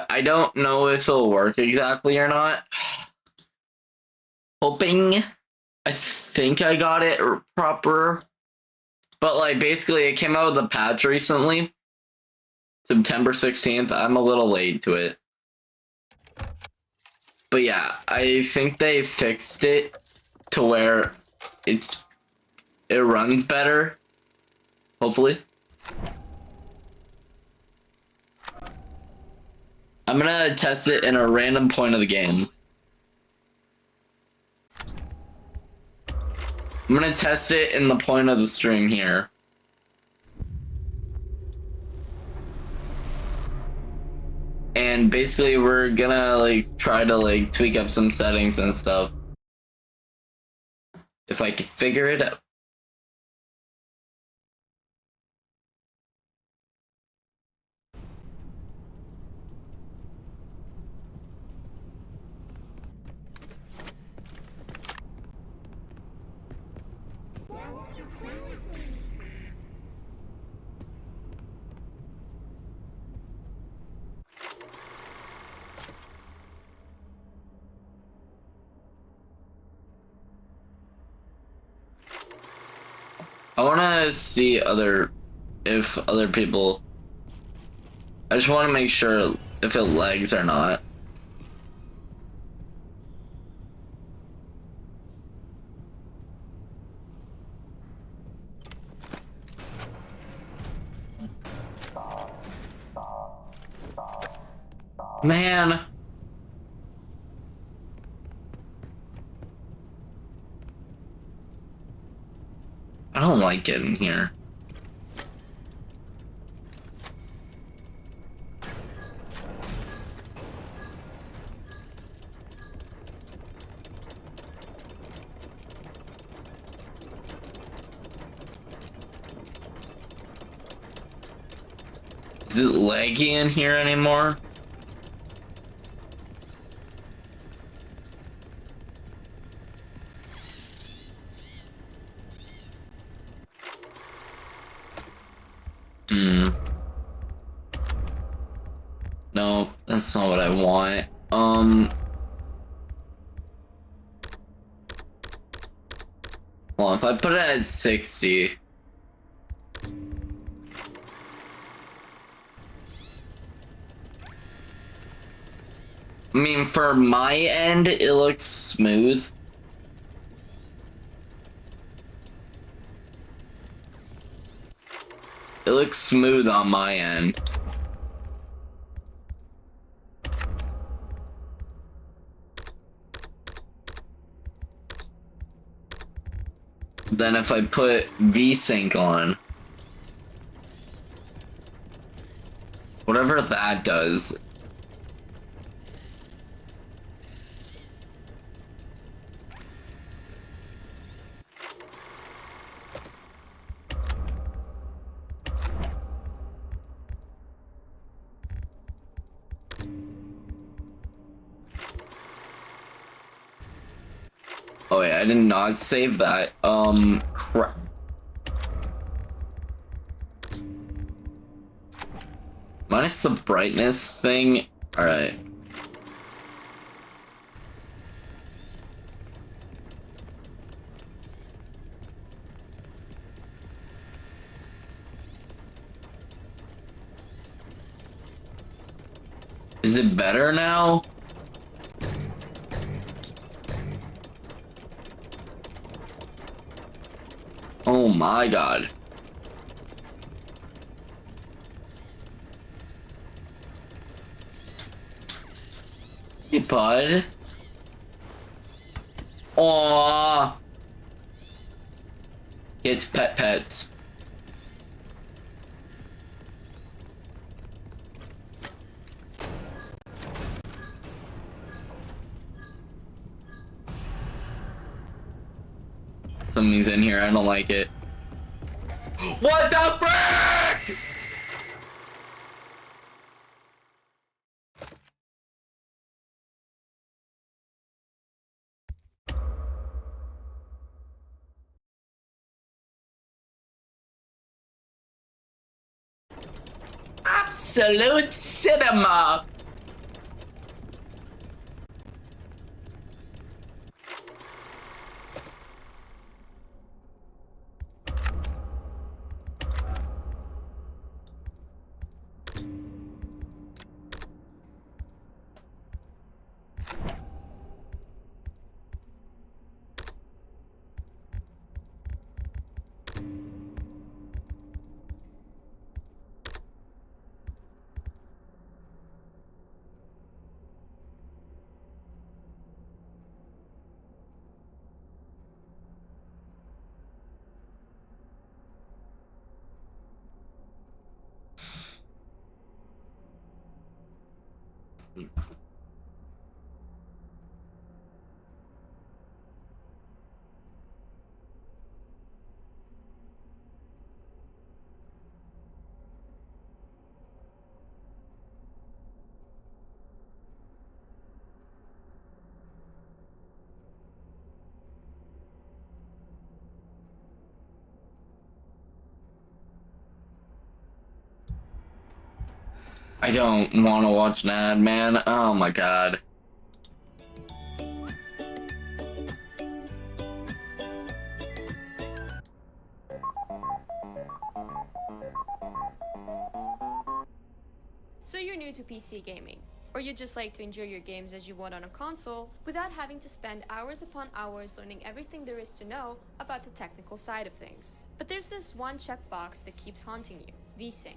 but I don't know if it'll work exactly or not. Hoping. I think I got it proper. But, like, basically, it came out with a patch recently. September 16th. I'm a little late to it. But yeah, I think they fixed it to where it runs better. Hopefully. I'm gonna test it in a random point of the game. I'm gonna test it in the point of the stream here. And basically we're gonna like try to like tweak up some settings and stuff. If I can figure it out. I want to see if other people. I just want to make sure if it lags or not. Man. I don't like getting here. Is it laggy in here anymore? No, that's not what I want. Well, if I put it at 60. I mean, for my end, it looks smooth. It looks smooth on my end. Then if I put VSync on, whatever that does. Oh wait, I did not save that. Crap. Minus the brightness thing. Alright. Is it better now? Oh my god. Hey, bud. Aww. It's pets. Something's in here, I don't like it. What the frick?! Absolute cinema! I don't want to watch an ad, man. Oh my god. So you're new to PC gaming, or you just like to enjoy your games as you would on a console without having to spend hours upon hours learning everything there is to know about the technical side of things. But there's this one checkbox that keeps haunting you: VSync.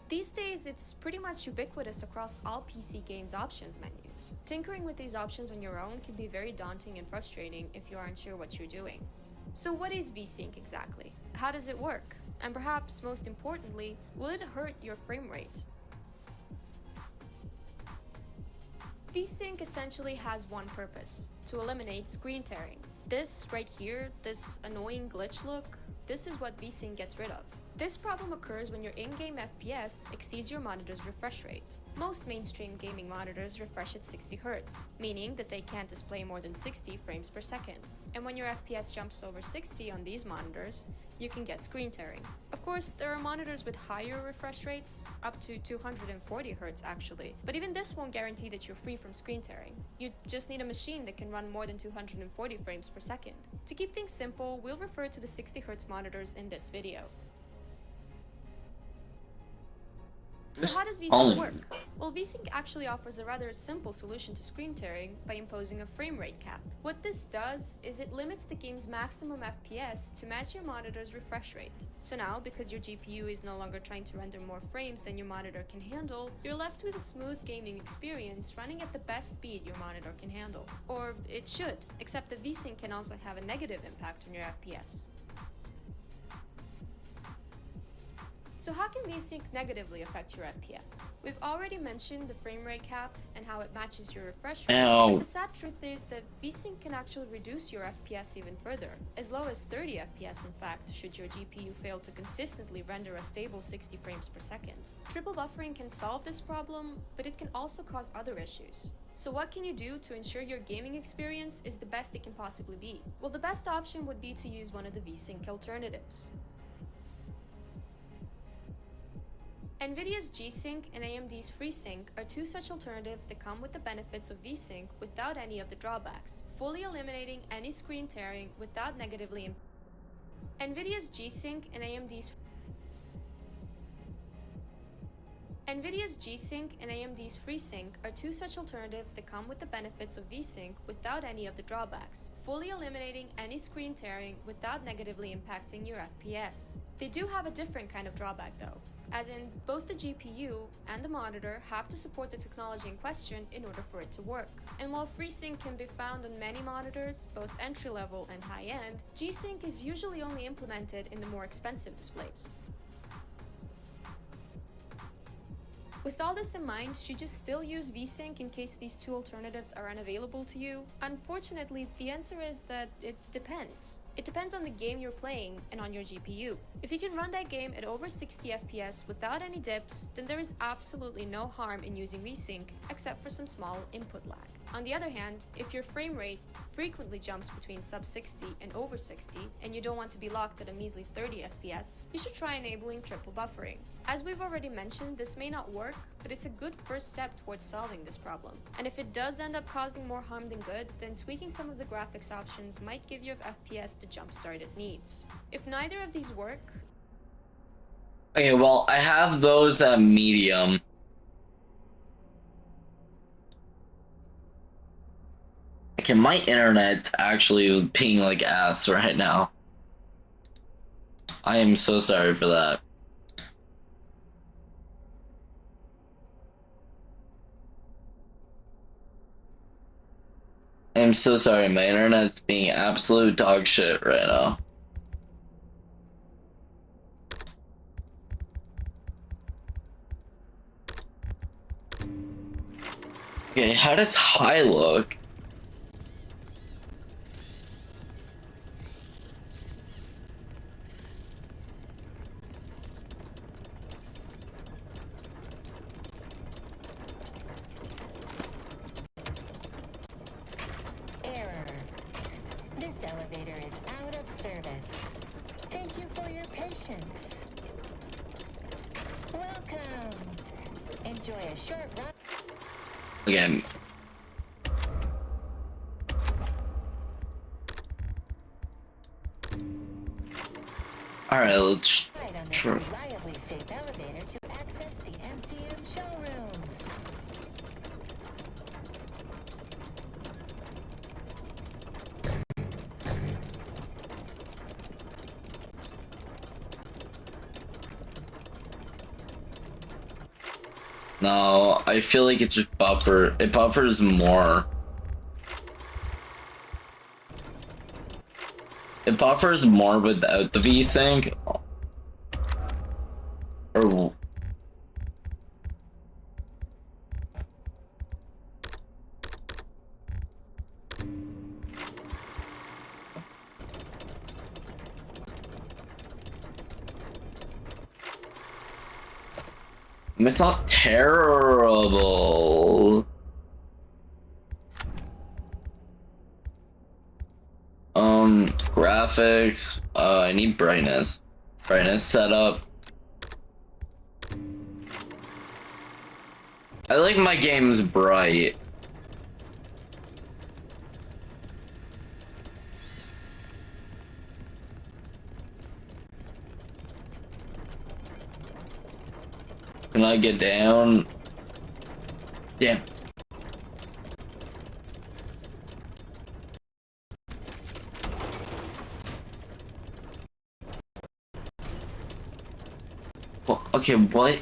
These days, it's pretty much ubiquitous across all PC games options menus. Tinkering with these options on your own can be very daunting and frustrating if you aren't sure what you're doing. So what is VSync exactly? How does it work? And perhaps most importantly, will it hurt your frame rate? VSync essentially has one purpose: to eliminate screen tearing. This right here, this annoying glitch look, this is what VSync gets rid of. This problem occurs when your in-game FPS exceeds your monitor's refresh rate. Most mainstream gaming monitors refresh at 60 Hz, meaning that they can't display more than 60 frames per second. And when your FPS jumps over 60 on these monitors, you can get screen tearing. Of course, there are monitors with higher refresh rates, up to 240 Hz actually, but even this won't guarantee that you're free from screen tearing. You just need a machine that can run more than 240 frames per second. To keep things simple, we'll refer to the 60 Hz monitors in this video. So how does VSync work? Well, VSync actually offers a rather simple solution to screen tearing by imposing a frame rate cap. What this does is it limits the game's maximum FPS to match your monitor's refresh rate. So now, because your GPU is no longer trying to render more frames than your monitor can handle, you're left with a smooth gaming experience running at the best speed your monitor can handle. Or it should, except that VSync can also have a negative impact on your FPS. So how can VSync negatively affect your FPS? We've already mentioned the frame rate cap and how it matches your refresh rate. But the sad truth is that VSync can actually reduce your FPS even further, as low as 30 FPS in fact, should your GPU fail to consistently render a stable 60 frames per second. Triple buffering can solve this problem, but it can also cause other issues. So what can you do to ensure your gaming experience is the best it can possibly be? Well, the best option would be to use one of the VSync alternatives. NVIDIA's G-Sync and AMD's FreeSync are two such alternatives that come with the benefits of VSync without any of the drawbacks, fully eliminating any screen tearing without negatively NVIDIA's G-Sync and AMD's G-Sync and AMD's FreeSync are two such alternatives that come with the benefits of VSync without any of the drawbacks, fully eliminating any screen tearing without negatively impacting your FPS. They do have a different kind of drawback though, as in both the GPU and the monitor have to support the technology in question in order for it to work. And while FreeSync can be found on many monitors, both entry-level and high-end, G-Sync is usually only implemented in the more expensive displays. With all this in mind, should you still use VSync in case these two alternatives are unavailable to you? Unfortunately, the answer is that it depends. It depends on the game you're playing and on your GPU. If you can run that game at over 60 FPS without any dips, then there is absolutely no harm in using VSync, except for some small input lag. On the other hand, if your frame rate frequently jumps between sub 60 and over 60, and you don't want to be locked at a measly 30 FPS, you should try enabling triple buffering. As we've already mentioned, this may not work, but it's a good first step towards solving this problem. And if it does end up causing more harm than good, then tweaking some of the graphics options might give your FPS the jumpstart it needs. If neither of these work... Okay, well, I have those at medium. Okay, my internet actually ping like ass right now. I am so sorry for that. I'm so sorry, my internet's being absolute dog shit right now. Okay, how does high look? Error. This elevator is out of service. Thank you for your patience. Welcome. Enjoy a short ride. Again. Alright, let's On this try. reliably safe elevator to access the MCM showrooms. No, I feel like it's just buffer. It buffers more. It buffers more without the VSync. Or it's not terrible. Graphics. I need brightness. Brightness setup. I like my games bright. Can I get down? Damn. Well, okay, what?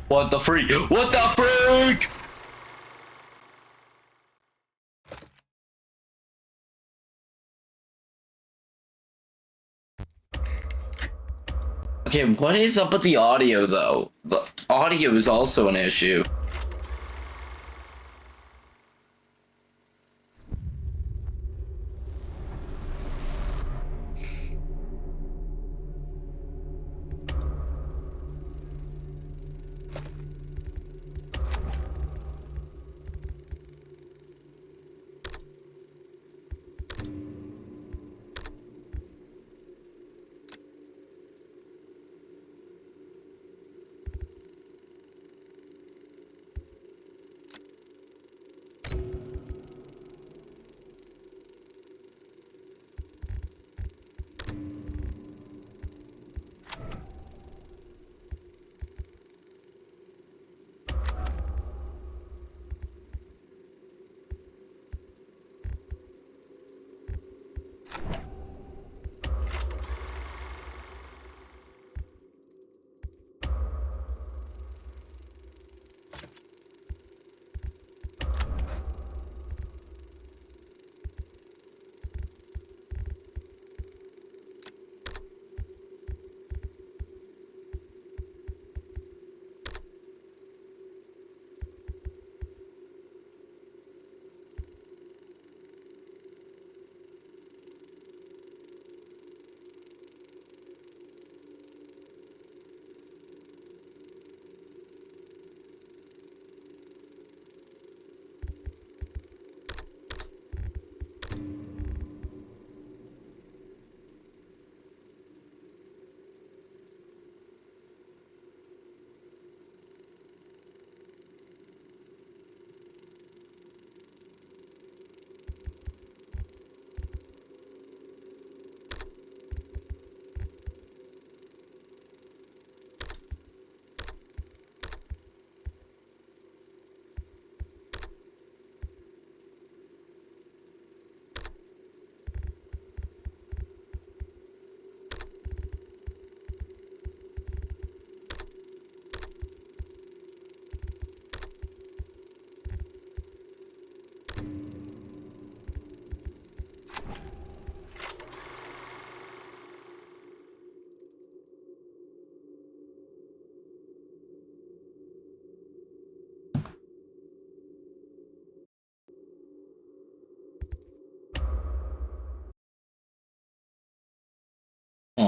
What the freak? What the freak? Okay, what is up with the audio though? The audio is also an issue.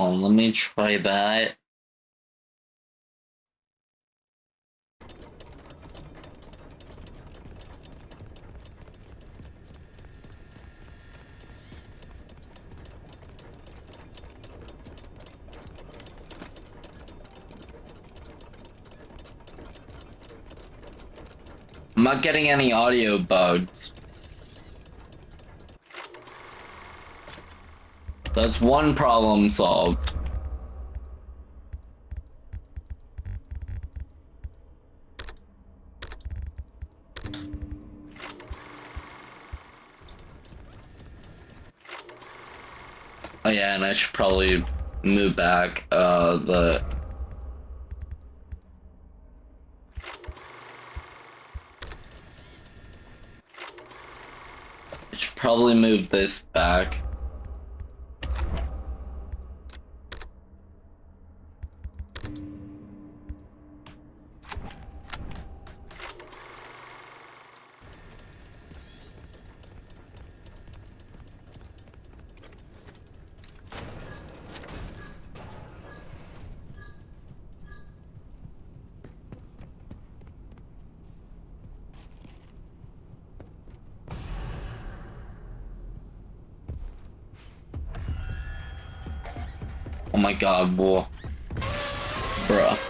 on, let me try that. I'm not getting any audio bugs. That's one problem solved. Oh yeah, and I should probably move back I should probably move this back. Oh my god, whoa. Bruh.